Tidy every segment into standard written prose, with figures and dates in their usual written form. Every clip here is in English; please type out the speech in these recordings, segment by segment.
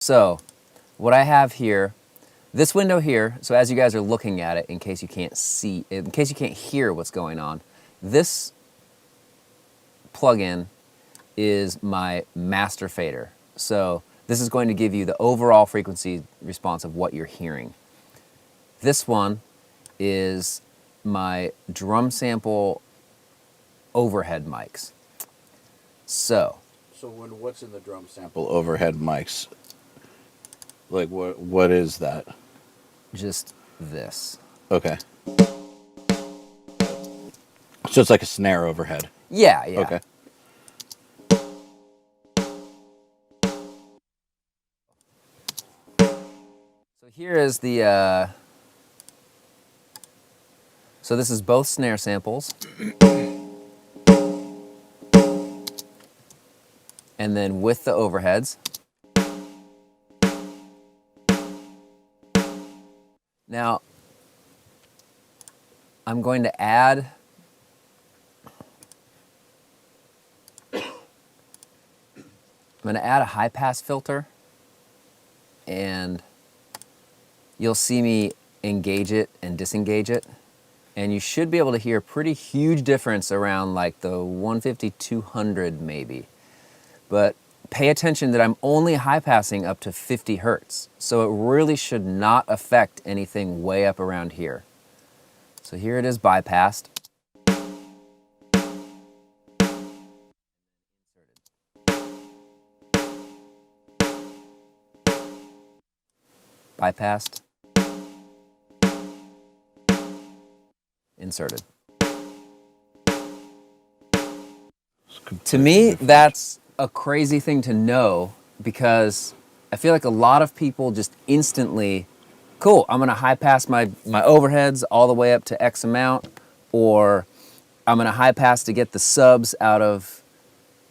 So what I have here, this window here, so as you guys are looking at it, in case you can't see, in case you can't hear what's going on, this plugin is my master fader. So this is going to give you the overall frequency response of what you're hearing. This one is my drum sample overhead mics. So what's in the drum sample overhead mics? Like what is that? Just this. Okay. So it's like a snare overhead. Yeah, yeah. Okay. So here is the, so this is both snare samples. And then with the overheads. Now, I'm going to add a high pass filter, and you'll see me engage it and disengage it, and you should be able to hear a pretty huge difference around like the 150, 200 maybe. But pay attention that I'm only high passing up to 50 hertz, so it really should not affect anything way up around here. So here it is bypassed. Bypassed. Inserted. To me, that's a crazy thing to know, because I feel like a lot of people just instantly, cool, I'm gonna high pass my overheads all the way up to X amount, or I'm gonna high pass to get the subs out of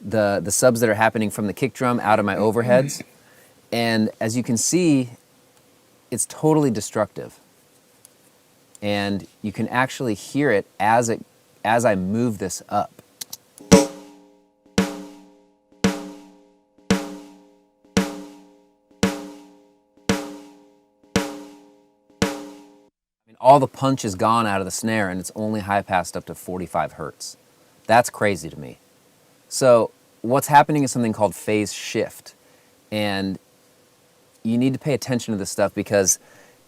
the subs that are happening from the kick drum out of my overheads. And as you can see, it's totally destructive. And you can actually hear it as I move this up. All the punch is gone out of the snare, and it's only high passed up to 45 hertz. That's crazy to me. So what's happening is something called phase shift, and you need to pay attention to this stuff, because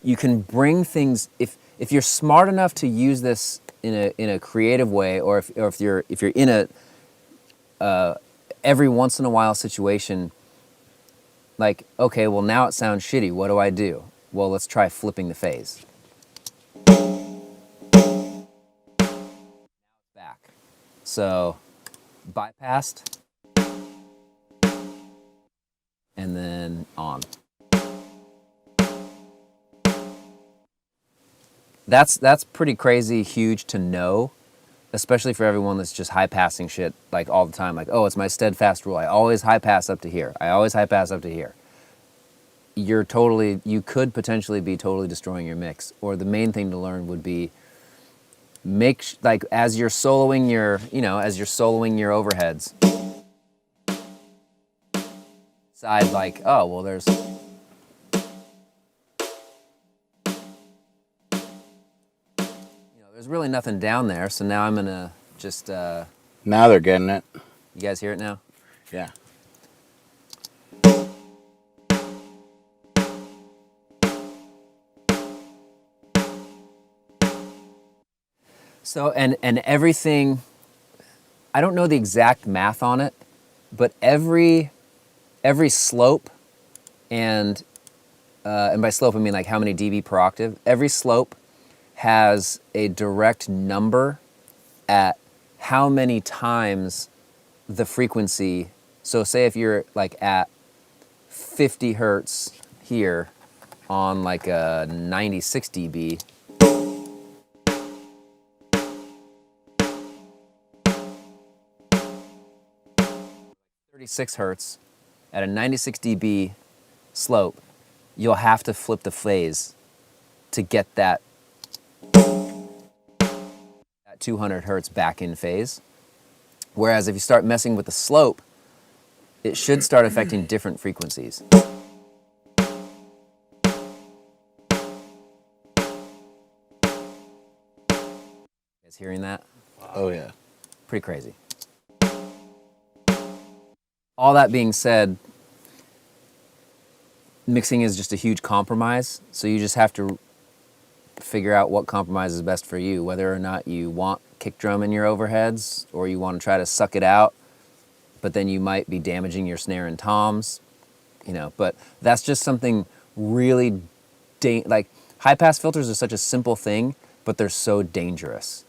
you can bring things, if you're smart enough to use this in a creative way, or if you're in a every once in a while situation, like, okay, well now it sounds shitty, what do I do? Well, let's try flipping the phase. Back. So bypassed and then on. That's pretty crazy huge to know, especially for everyone that's just high passing shit like all the time. Like, oh, it's my steadfast rule. I always high pass up to here. I always high pass up to here. You could potentially be totally destroying your mix. Or the main thing to learn would be like as you're soloing your overheads, decide like, oh, well, there's really nothing down there, so now I'm gonna just now they're getting it. You guys hear it now? Yeah. So and everything, I don't know the exact math on it, but every slope, and by slope I mean like how many dB per octave, every slope has a direct number at how many times the frequency. So say if you're like at 50 hertz here on like a 96 dB, 36 hertz at a 96 dB slope, you'll have to flip the phase to get that 200 hertz back in phase. Whereas if you start messing with the slope, it should start affecting different frequencies. Is hearing that? Oh yeah. Pretty crazy. All that being said, mixing is just a huge compromise. So you just have to figure out what compromise is best for you, whether or not you want kick drum in your overheads or you want to try to suck it out, but then you might be damaging your snare and toms, but that's just something really like high pass filters are such a simple thing, but they're so dangerous.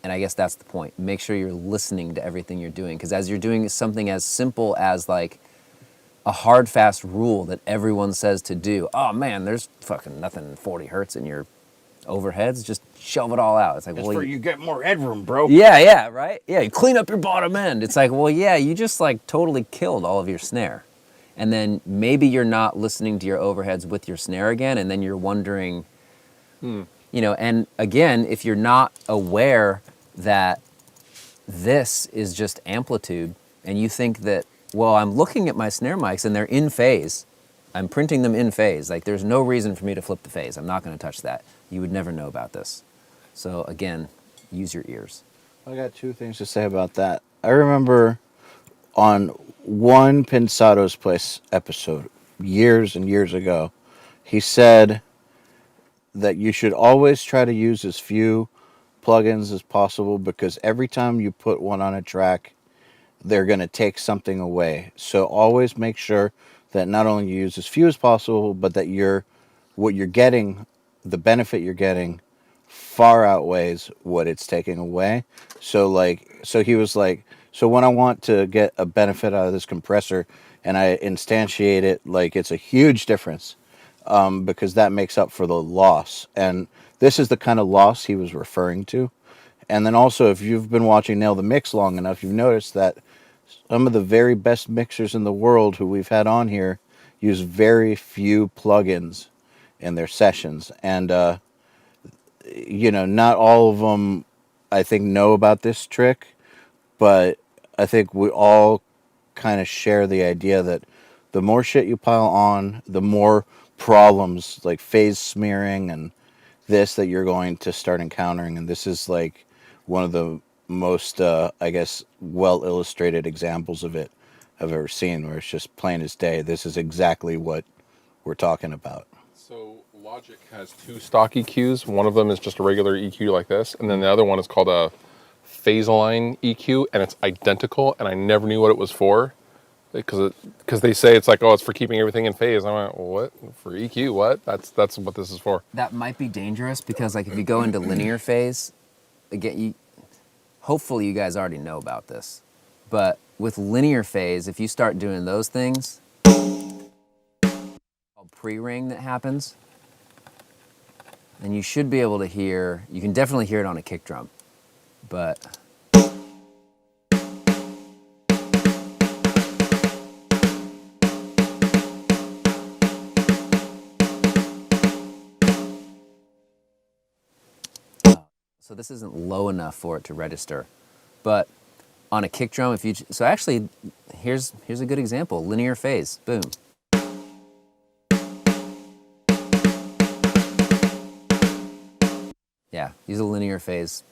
And I guess that's the point. Make sure you're listening to everything you're doing, because as you're doing something as simple as like a hard fast rule that everyone says to do, oh man, there's fucking nothing 40 hertz in your overheads, just shove it all out. It's like, It's for you get more headroom, bro. yeah, right? Yeah, you clean up your bottom end. It's like, well, yeah, you just like totally killed all of your snare. And then maybe you're not listening to your overheads with your snare again, and then you're wondering, and again, if you're not aware that this is just amplitude, and you think that, well, I'm looking at my snare mics and they're in phase, I'm printing them in phase, like there's no reason for me to flip the phase. I'm not going to touch that. You would never know about this. So again, use your ears. I got two things to say about that. I remember on one Pensado's Place episode years and years ago, he said that you should always try to use as few plugins as possible, because every time you put one on a track, they're going to take something away. So always make sure that not only you use as few as possible, but that what you're getting, the benefit you're getting, far outweighs what it's taking away. So he was like, so when I want to get a benefit out of this compressor and I instantiate it, like it's a huge difference, because that makes up for the loss. And this is the kind of loss he was referring to. And then also, if you've been watching Nail the Mix long enough, you've noticed that some of the very best mixers in the world who we've had on here use very few plugins in their sessions. And, not all of them, I think, know about this trick. But I think we all kind of share the idea that the more shit you pile on, the more problems like phase smearing and this that you're going to start encountering. And this is like one of the most, I guess, well illustrated examples of it I've ever seen, where it's just plain as day. This is exactly what we're talking about. So Logic has two stock EQs. One of them is just a regular EQ like this, and then the other one is called a phase line EQ, and it's identical, and I never knew what it was for, because they say it's like, oh, it's for keeping everything in phase. I went, well, what? For EQ? What? That's what this is for. That might be dangerous, because like if you go into linear phase, again, hopefully you guys already know about this, but with linear phase, if you start doing those things, called pre-ring that happens, then you should be able to hear, you can definitely hear it on a kick drum, but so this isn't low enough for it to register. But on a kick drum, so actually, here's a good example, linear phase, boom. Yeah, use a linear phase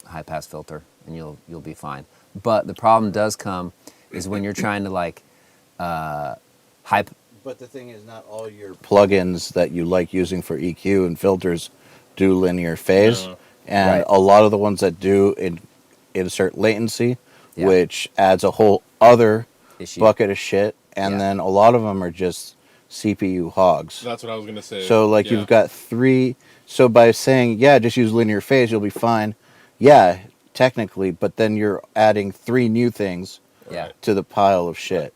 high pass filter and you'll be fine. But the problem does come is when you're trying to like hype. But the thing is, not all your plugins that you like using for EQ and filters do linear phase. No. And right. A lot of the ones that do insert latency, yeah, which adds a whole other bucket of shit. And then a lot of them are just CPU hogs. That's what I was going to say. So like you've got three. So by saying, yeah, just use linear phase, you'll be fine. Yeah, technically. But then you're adding three new things to the pile of shit.